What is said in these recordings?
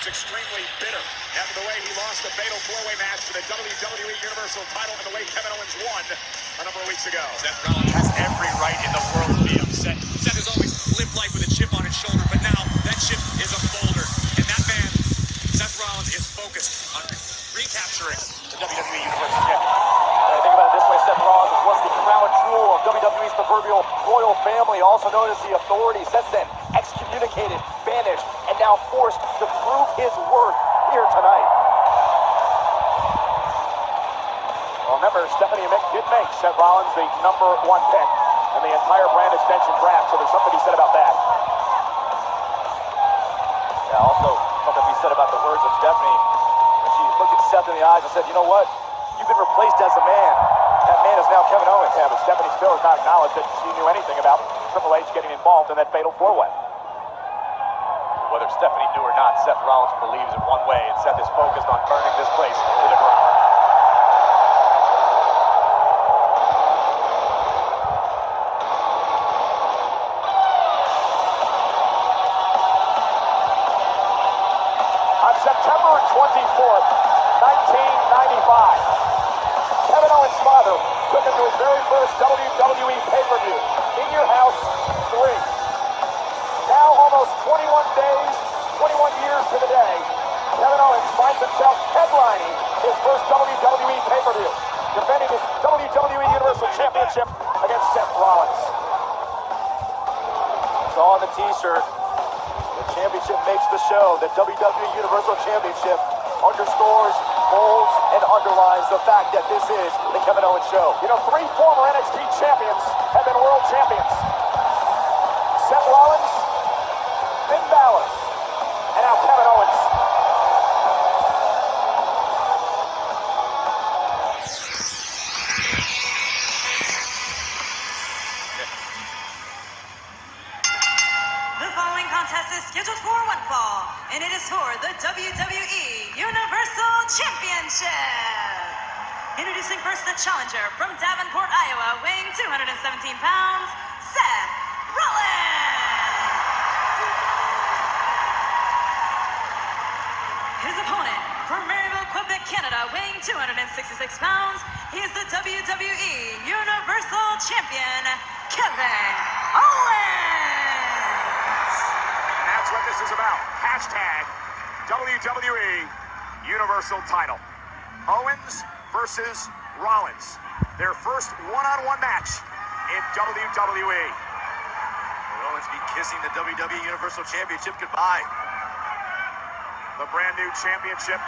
extremely bitter after the way he lost the fatal four-way match for the WWE Universal title and the way Kevin Owens won a number of weeks ago. Seth Rollins has every right in the world to be upset. Seth has always lived life with a chip on his shoulder, but now that chip is a boulder. And that man, Seth Rollins, is focused on recapturing the WWE Universal Championship. Think about it this way, Seth Rollins was the crown jewel of WWE's proverbial royal family, also known as the Authority. Since then, excommunicated, banished, and now forced to prove his worth here tonight. Well, remember, Stephanie and Mick did make Seth Rollins the #1 pick in the entire brand extension draft, so there's something to be said about that. Yeah, also something to be said about the words of Stephanie. When she looked at Seth in the eyes and said, you know what? You've been replaced as a man. That man is now Kevin Owens. Yeah, but Stephanie still has not acknowledged that she knew anything about Triple H getting involved in that fatal four-way. Whether Stephanie knew or not, Seth Rollins believes in one way, and Seth is focused on burning this place to the ground. On September 24th, 1995, Kevin Owens' father took him to his very first WWE pay-per-view, In Your House 3. Now, almost 21 days, 21 years to the day, Kevin Owens finds himself headlining his first WWE pay-per-view, defending his WWE Universal Championship against Seth Rollins. So on the t-shirt, the championship makes the show. The WWE Universal Championship underscores, holds, and underlines the fact that this is the Kevin Owens Show. You know, 3 former NXT champions have been world champions. Seth Rollins, Finn Balor, and now Kevin Owens. The following contest is scheduled for one fall, and it is for the WWE Universal Championship. Introducing first the challenger from Davenport, Iowa, weighing 217 pounds, Seth Rollins. His opponent from Maryville, Quebec, Canada, weighing 266 pounds, he is the WWE Universal Champion, Kevin Owens. And that's what this is about. Hashtag WWE Universal title. Owens versus Rollins. Their first one-on-one match in WWE. Will Owens be kissing the WWE Universal Championship goodbye? The brand new championship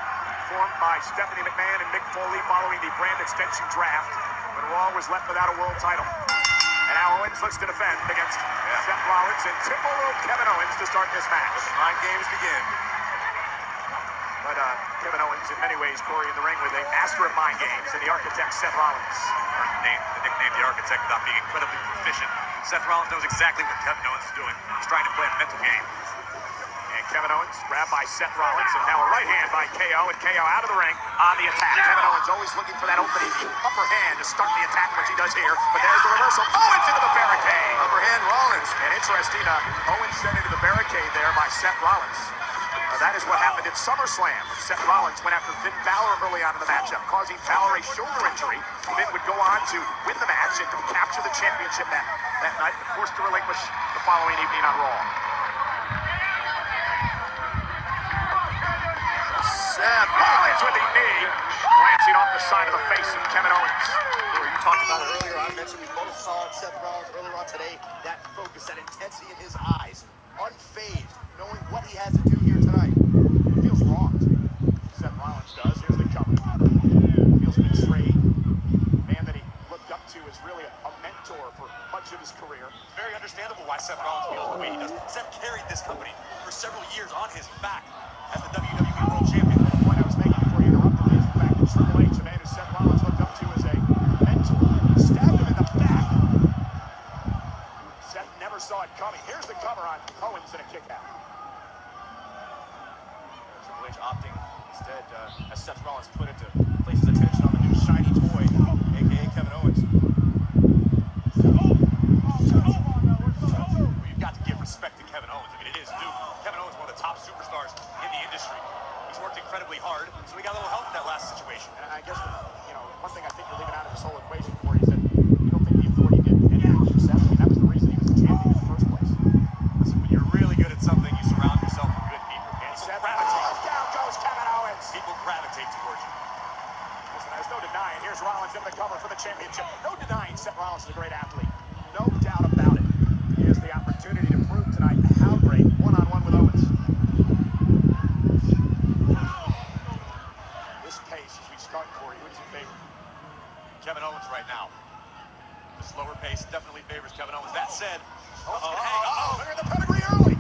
formed by Stephanie McMahon and Mick Foley following the brand extension draft when Raw was left without a world title. And now Owens looks to defend against Seth Rollins and typical Kevin Owens to start this match. The mind games begin. But Kevin Owens, in many ways, Corey, in the ring with a master of mind games and the architect, Seth Rollins. The nickname the architect without being incredibly proficient. Seth Rollins knows exactly what Kevin Owens is doing. He's trying to play a mental game. And Kevin Owens grabbed by Seth Rollins, and now a right hand by KO, and KO out of the ring on the attack. Kevin Owens always looking for that opening, the upper hand to start the attack, which he does here. But there's the reversal. Owens into the barricade. Upper hand Rollins. And interesting, Owens sent into the barricade there by Seth Rollins. That is what happened at SummerSlam. Seth Rollins went after Finn Balor early on in the matchup, causing Balor a shoulder injury. Finn would go on to win the match and to capture the championship that night, but forced to relinquish the following evening on Raw. Seth Rollins with a knee, glancing off the side of the face of Kevin Owens. You talked about it earlier. I mentioned we both saw Seth Rollins earlier on today. That focus, that intensity in his eyes, unfazed, knowing what he has to do here tonight. It feels wrong. Seth Rollins does. Here's the cover. Feels betrayed. Man that he looked up to as really a mentor for much of his career. Very understandable why Seth Rollins feels the way he does. Seth carried this company for several years on his back as the WWE World Champion. The point I was making before you interrupted me is the fact that Triple H, a man who Seth Rollins looked up to as a mentor, stabbed him in the back. Seth never saw it coming. Here's the cover on Owens and a kick out. Triple H opting instead, as Seth Rollins put it, to place his attention on the new shiny toy, a.k.a. Kevin Owens. Well, you've got to give respect to Kevin Owens. I mean, it is due. Kevin Owens, one of the top superstars in the industry. He's worked incredibly hard, so we got a little help in that last situation. And I guess, one thing I think you're leaving out of this whole equation, Corey, is that you don't think the Authority did anything for Seth. I mean, that was the reason he was the champion in the first place. Listen, when you're really good at something, you surround yourself with good people. And Seth gravitates. Down goes Kevin Owens. People gravitate towards you. Listen, there's no denying. Here's Rollins in the cover for the championship. No denying Seth Rollins is a great athlete. No doubt about it. He has the opportunity to prove tonight how great one-on-one with Owens. This pace as we start, Corey, who's in favor? Kevin Owens right now. The slower pace definitely favors Kevin Owens. That said, Look at the pedigree early.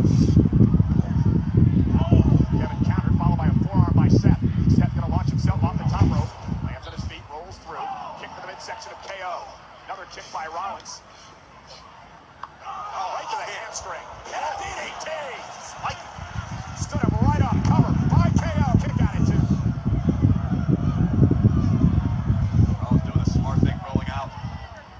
Kevin countered, followed by a forearm by Seth. Seth going to launch himself off the top rope. Lands on his feet, rolls through. Kick to the midsection of KO. Another kick by Rollins. Right to the hamstring. And a DDT. Spike. Stood him right up. Cover by KO. Kick out it too. Rollins doing the smart thing, rolling out.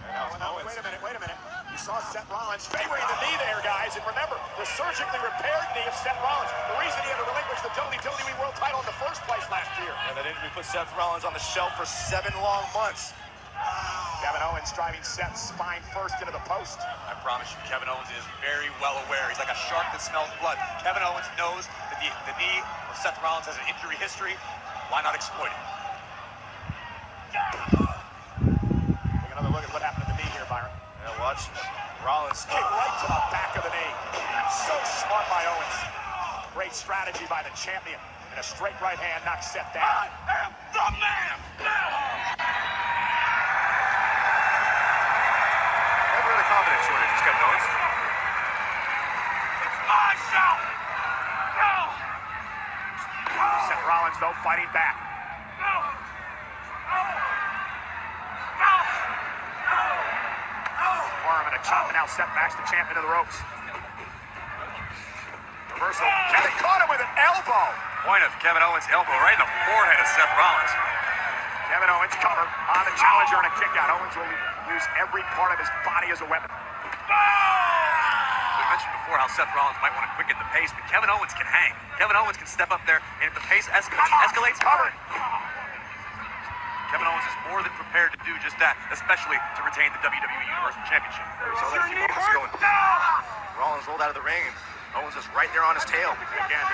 And now it's Owens. Wait a minute. You saw Seth Rollins favoring the knee there, guys. And remember, the surgically repaired knee of Seth Rollins. The reason he had to relinquish the WWE World title in the first place last year. And that injury put Seth Rollins on the shelf for 7 long months. Kevin Owens driving Seth's spine first into the post. I promise you, Kevin Owens is very well aware. He's like a shark that smells blood. Kevin Owens knows that the knee of Seth Rollins has an injury history. Why not exploit it? Take another look at what happened to the knee here, Byron. And watch Rollins Kick right to the back of the knee. So smart by Owens. Great strategy by the champion. And a straight right hand knocks Seth down. I am the man! Never had a confidence shortage, it's Kevin Owens. It's my show! No! Seth Rollins, though, fighting back. No! Arm and a chop, and now Seth backs the champion to the ropes. Reversal. Kevin caught him with an elbow. Point of Kevin Owens' elbow right in the forehead of Seth Rollins. Kevin Owens cover on the challenger and a kick out. Owens will use every part of his body as a weapon. We mentioned before how Seth Rollins might want to quicken the pace, but Kevin Owens can hang. Kevin Owens can step up there, and if the pace escalates, Covered. Kevin Owens is more than prepared to do just that, especially to retain the WWE Universal Championship. So let's keep Owens going. Rollins rolled out of the ring, and Owens is right there on his tail. Again,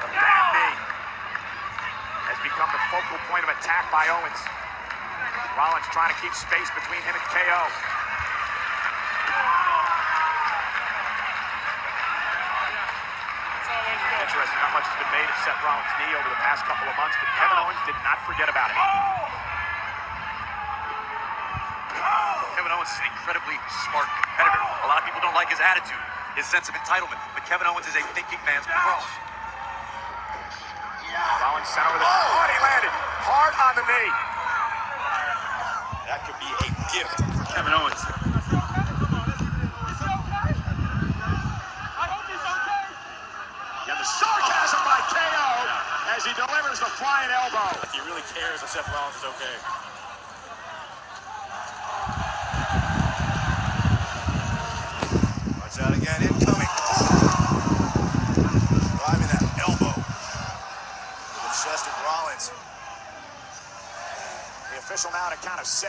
the bad knee has become the focal point of attack by Owens. Rollins trying to keep space between him and KO. Interesting, not much has been made of Seth Rollins' knee over the past couple of months, but Kevin Owens did not forget about it. Kevin Owens is an incredibly smart competitor. A lot of people don't like his attitude, his sense of entitlement, but Kevin Owens is a thinking man's pro. Rollins sent over the... Oh, and he landed hard on the knee. That could be a gift for Kevin Owens. And the sarcasm by KO as he delivers the flying elbow. He really cares if Seth Rollins is okay. Watch out again, incoming. Driving that elbow to the chest of Rollins. The official now at a count of 6.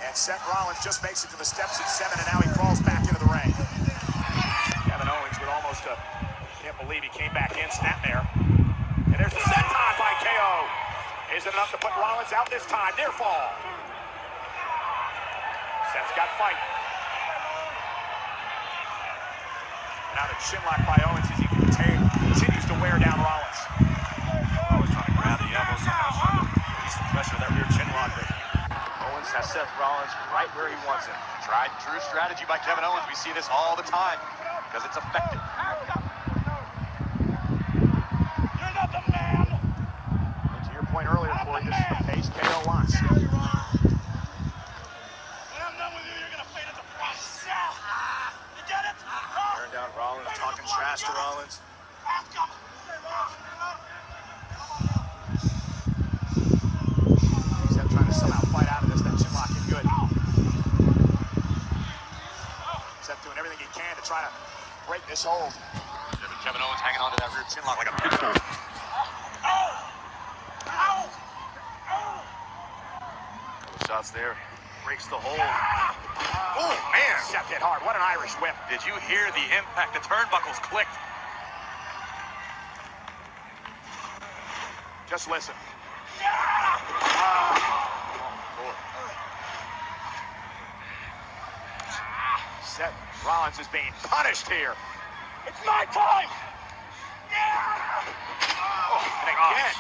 And Seth Rollins just makes it to the steps at 7, and now he crawls back into the ring. Kevin Owens with almost a... Can't believe he came back in, snapmare. And there's the senton by KO. Is it enough to put Rollins out this time? Near fall. Seth's got fight. Now the chin lock by Owens as he continues to wear down Rollins. Rollins trying to grab the elbow somehow, trying to release the pressure of that rear chin lock. Owens has Seth Rollins right where he wants him. Tried and true strategy by Kevin Owens. We see this all the time because it's effective. You're not the man. And to your point earlier, Corey, this is the pace KO wants. When I'm done with you, you're going to fade into price. You get it? Tearing down Rollins, talking trash to Rollins. Seth trying to somehow fight out of this. That chin lock is good. Seth doing everything he can to try to break this hold. Kevin Kevin Owens hanging onto that rear chin lock like a pit bull. Shots there. Breaks the hold. Oh, man. Seth hit hard. What an Irish whip. Did you hear the impact? The turnbuckles clicked. Just listen. Seth Rollins is being punished here. It's my time! And again.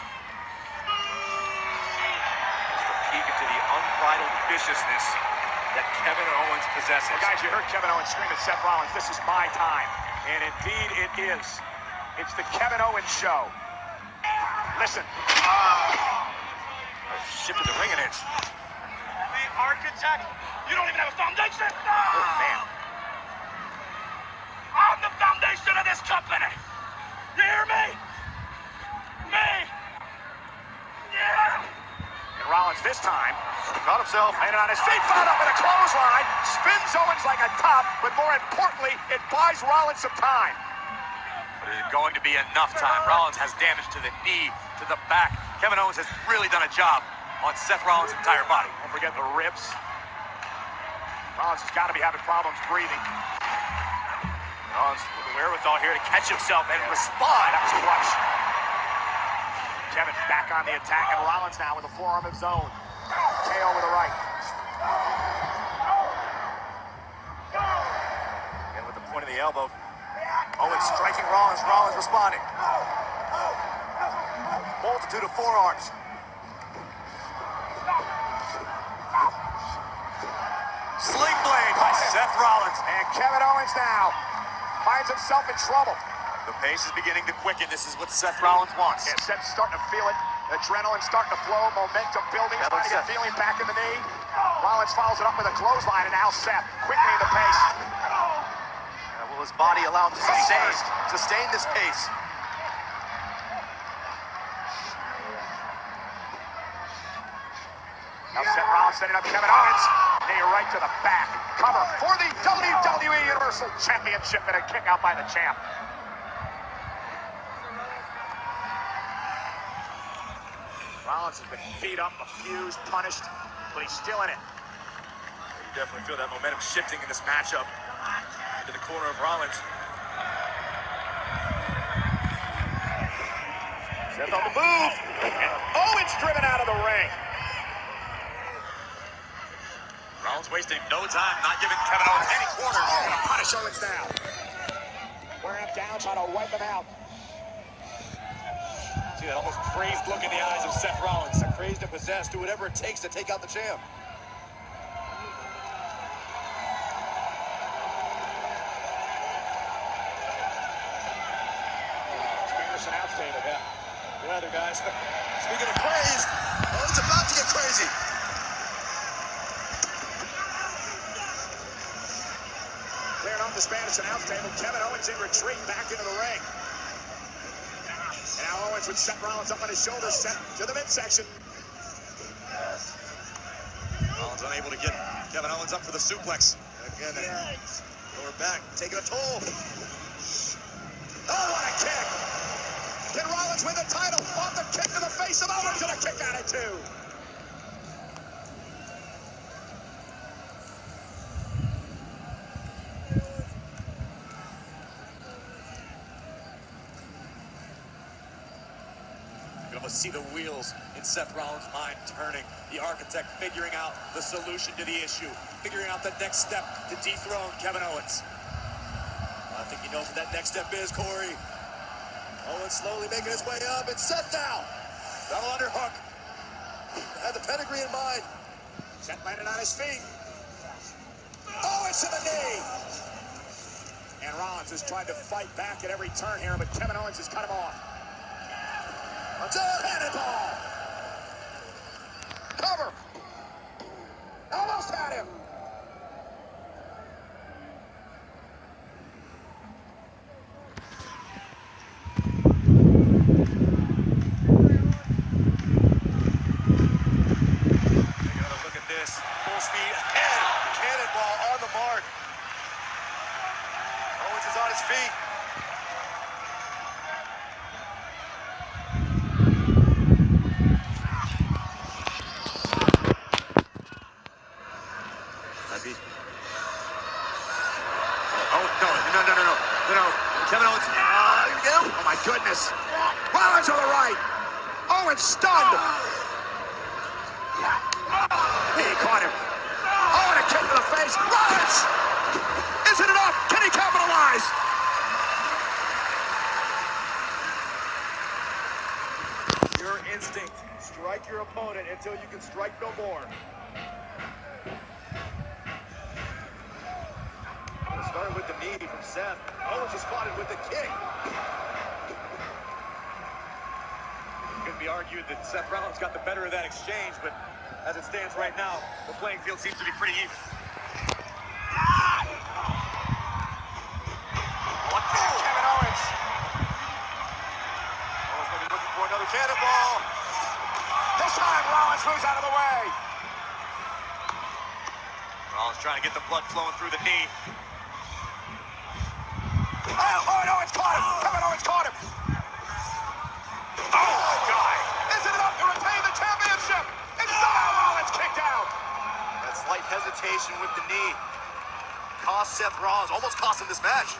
Just a peek into the unbridled viciousness that Kevin Owens possesses. Well, guys, you heard Kevin Owens scream at Seth Rollins, "This is my time." And indeed it is. It's the Kevin Owens show. Listen. Shifted the ring an inch. The architect, you don't even have a foundation! Oh, man. I'm the foundation of this company! You hear me? Me! Yeah! And Rollins this time Caught himself. landed on his feet, followed up with a clothesline, spins Owens like a top, but more importantly, it buys Rollins some time. But is it going to be enough time? Rollins has damage to the knee, to the back. Kevin Owens has really done a job on Seth Rollins' entire body. Don't forget the ribs. Rollins has got to be having problems breathing. Rollins with the wherewithal here to catch himself and respond. That was clutch. Kevin back on the attack, and Rollins now with a forearm of his own. KO with the right. And with the point of the elbow. Owens striking Rollins. Rollins responding. Multitude of forearms. Sling blade by Seth Rollins. And Kevin Owens now finds himself in trouble. The pace is beginning to quicken. This is what Seth Rollins wants. Yeah, Seth's starting to feel it. Adrenaline starting to flow. Momentum building. Yeah, Trying to get Seth. feeling back in the knee. Rollins follows it up with a clothesline, and now Seth quickening the pace. Will his body allow him to sustain this pace? Now Seth Rollins setting up Kevin Owens. Knee right to the back. Cover for the WWE Universal Championship and a kick out by the champ. Rollins has been beat up, abused, punished, but he's still in it. You definitely feel that momentum shifting in this matchup into the corner of Rollins. Seth on the move. And Owens driven out of the ring. Rollins wasting no time, not giving Kevin Owens any corner. Gonna punish Owens now. Wearing him down, trying to wipe him out. See that almost crazed look in the eyes of Seth Rollins. Crazed and possessed, do whatever it takes to take out the champ. Spanish announce table, yeah. The other guys. Speaking of crazed, Owens about to get crazy. Clearing off the Spanish announce table. Kevin Owens in retreat back into the ring. And now Owens with Seth Rollins up on his shoulders, set to the midsection. Rollins unable to get Kevin Owens up for the suplex. Again, lower back, taking a toll. Oh, what a kick! Can Rollins win the title off the kick to the face of Owens and a kick out at two? You can almost see the wheels in Seth Rollins' mind turning. The architect figuring out the solution to the issue, figuring out the next step to dethrone Kevin Owens. I think he knows what that next step is, Corey. Owens slowly making his way up. It's Seth now. Double underhook. Had the pedigree in mind. Seth landed on his feet. Owens to the knee. And Rollins has tried to fight back at every turn here, but Kevin Owens has cut him off. Two-handed ball. Cover. Almost had him. Speed ahead. Cannonball on the mark. Owens is on his feet. No. Kevin Owens. Oh, my goodness. Rollins on the right. Owens stunned. He caught him. Oh, and a kick to the face. Rollins! Is it enough? Can he capitalize? Your instinct. Strike your opponent until you can strike no more. Started with the knee from Seth. Owens responded with the kick. It could be argued that Seth Rollins got the better of that exchange, but as it stands right now, the playing field seems to be pretty even. One for Kevin Owens. Owens may be looking for another cannonball. This time Rollins moves out of the way. Rollins trying to get the blood flowing through the knee. Oh, no, it's caught him. Kevin Owens caught him. Oh, God. Is it enough to retain the championship? And somehow Rollins kicked out. That slight hesitation with the knee cost Seth Rollins, almost cost him this match.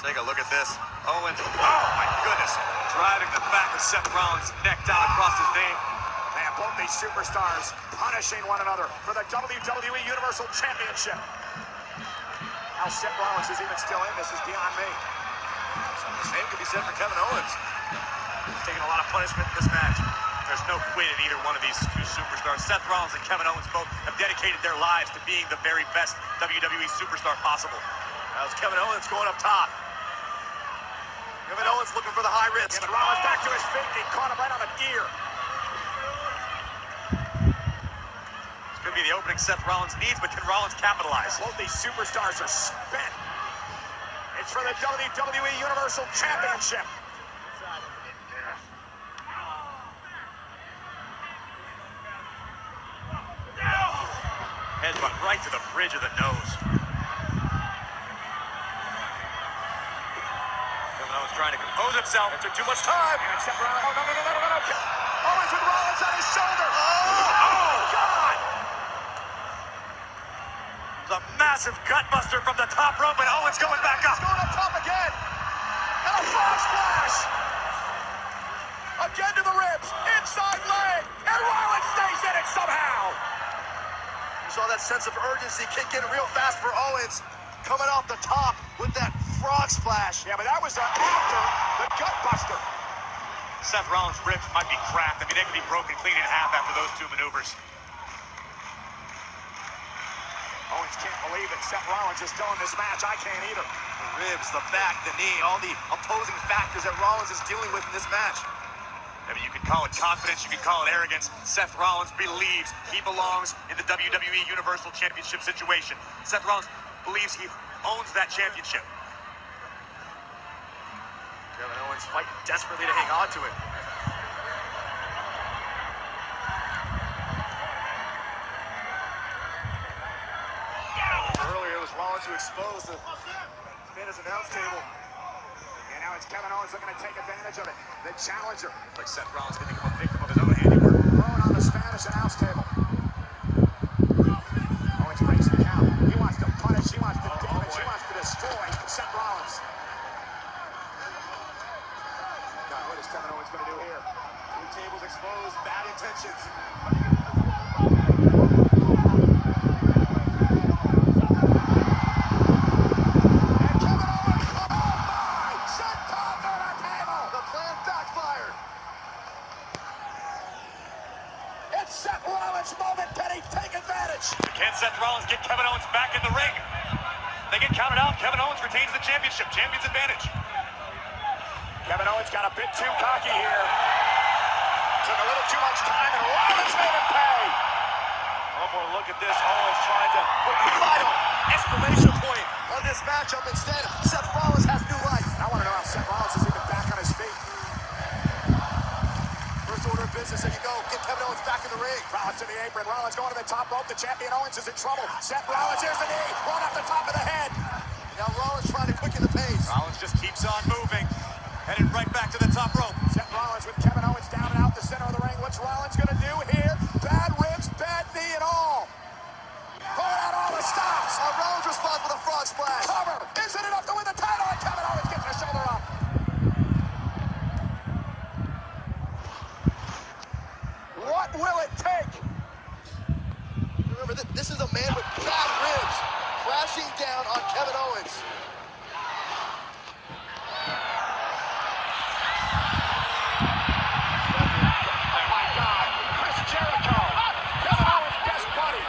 Take a look at this. Owens, oh my goodness, driving the back of Seth Rollins' neck down across his name. Man, both these superstars punishing one another for the WWE Universal Championship. How Seth Rollins is even still in this is beyond me. The same could be said for Kevin Owens. He's taking a lot of punishment in this match. There's no quit in either one of these two superstars. Seth Rollins and Kevin Owens both have dedicated their lives to being the very best WWE superstar possible. How's Kevin Owens going up top? Kevin Owens looking for the high risk. Kevin Rollins back to his feet. He caught him right on the ear. This could be the opening Seth Rollins needs, but can Rollins capitalize? Both these superstars are spent. It's for the WWE Universal Championship. Headbutt right to the bridge of the nose. Kevin Owens trying to compose himself. It took too much time. And Seth Rollins. Oh, no. Owens with Rollins on his shoulder. Oh, God. The massive gutbuster from the top rope, and Owens going back up. He's going up top again. And a frog splash. Again to the ribs. Inside leg. And Rollins stays in it somehow. You saw that sense of urgency kick in real fast for Owens. Coming off the top with that frog splash. Yeah, but that was after the gutbuster. Seth Rollins' ribs might be cracked. I mean, they could be broken clean in half after those two maneuvers. Owens can't believe that Seth Rollins is still in this match. I can't either. The ribs, the back, the knee, all the opposing factors that Rollins is dealing with in this match. I mean, you can call it confidence, you can call it arrogance. Seth Rollins believes he belongs in the WWE Universal Championship situation. Seth Rollins believes he owns that championship. Kevin Owens fighting desperately to hang on to it. Earlier, it was Rollins who exposed the Spanish announce table. And now it's Kevin Owens looking to take advantage of it. The challenger. Like Seth Rollins could become a victim of his own handiwork. Thrown on the Spanish announce table. Owens breaks the count. He wants to punish. He wants to damage. He wants to destroy Seth Rollins. God, what is Kevin Owens going to do here? Two tables exposed, bad intentions. Seth Rollins' moment. Can he take advantage? Can Seth Rollins get Kevin Owens back in the ring? They get counted out. Kevin Owens retains the championship. Champion's advantage. Kevin Owens got a bit too cocky here. Took a little too much time, and Rollins made him pay. One more look at this. Owens trying to put the final exclamation point on this matchup. Instead, Seth Rollins has new life. I want to know how Seth Rollins is even back on his feet. First order of business, there you go. Get Kevin Owens back in the ring. Rollins to the apron. Rollins going to the top rope. The champion Owens is in trouble. Seth Rollins, here's the knee. One off the top of the head. Now Rollins trying to quicken the pace. Rollins just keeps on moving. Headed right back to the top rope. Seth Rollins with Kevin Owens down and out the center of the ring. What's Rollins going to do here? Bad ribs, bad knee and all. Pulling out all the stops. Rollins responds with a frog splash. Cover. Is it beating down on Kevin Owens. Oh my God, Chris Jericho, Kevin Owens' best buddy.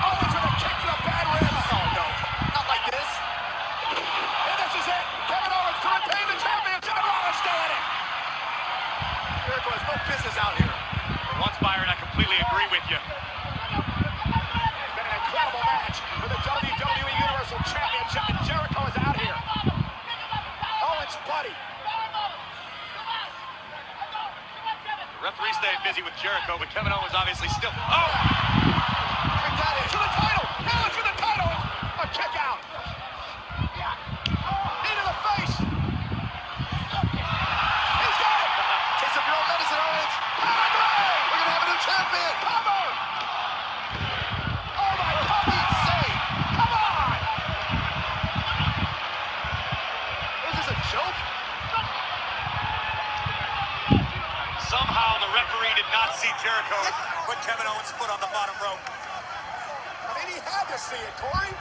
Owens with a kick to the bad ribs. Oh no, not like this. And this is it. Kevin Owens to retain the championship, and Rollins still in it. Jericho has no business out here. For once, Byron, I completely agree with you. It's been an incredible match for the WWE Universal Championship, and Jericho is out here. Owens' buddy. The referee stayed busy with Jericho, but Kevin Owens obviously still... Oh! To the title! Owens for the title! A kick out! Into the face! He's got it! Taste of your own medicine, Owens. Pedigree! We're gonna have a new champion. Cover! Oh my God! Insane. Come on! Is this a joke? Somehow the referee did not see Jericho put Kevin Owens' foot on the bottom rope. I mean, he had to see it, Corey.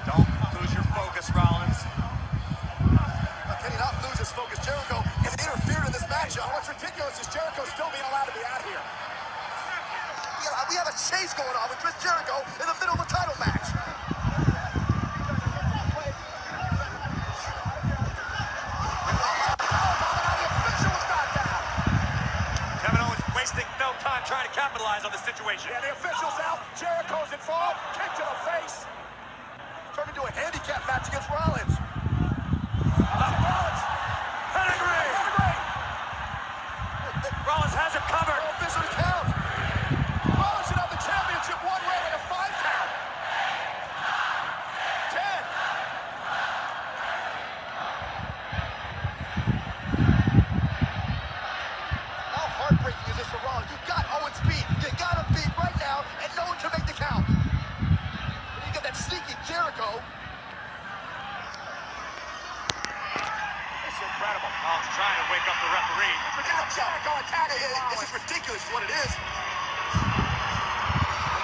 Don't lose your focus, Rollins. Can he not lose his focus? Jericho has interfered in this matchup. What's ridiculous is Jericho still being allowed to be out here. We have a chase going on with Chris Jericho in the middle of a title match. Kevin Owens wasting no time trying to capitalize on the situation. Yeah, the official's out. Jericho's involved. Kick to the face. Turned into a handicap match against Rollins. Rollins. Pedigree! Rollins has him covered. No official count. Rollins should have the championship one way with a 5 count. 10. How heartbreaking is this for Rollins? You got Owens beat. You got him beat right now, and no one can make the count. And you got that sneaky Jericho. It's incredible. Rollins trying to wake up the referee. Look at Jericho attacking This is ridiculous, is what it is.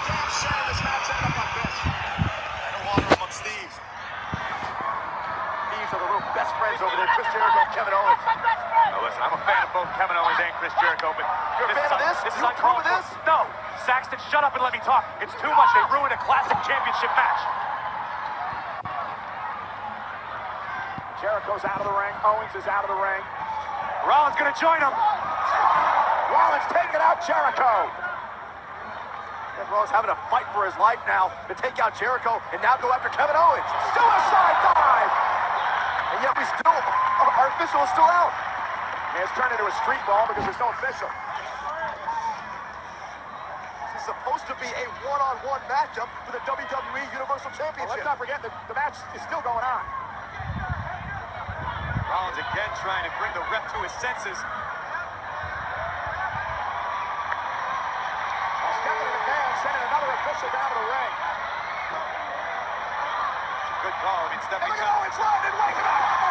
Damn shame this match ended up like this. No honor amongst thieves. These are the real best friends over there, Chris Jericho and Kevin Owens. Now listen, I'm a fan of both Kevin Owens and Chris Jericho, but You're a fan of this? This is You approve uncalled of for. this? No, Saxton, shut up and let me talk. It's too much. They ruined a classic championship match. Jericho's out of the ring. Owens is out of the ring. Rollins gonna join him. Rollins taking out Jericho. Seth Rollins having to fight for his life now to take out Jericho and now go after Kevin Owens. Suicide dive. And yet our official is still out. And it's turned into a street brawl because there's no official. This is supposed to be a one-on-one matchup for the WWE Universal Well, Championship. let's not forget that the match is still going on. Rollins again trying to bring the ref to his senses. Stepping in the man, sending another official down to the ring. Good call. I mean, Stephanie. Owens running, waking up.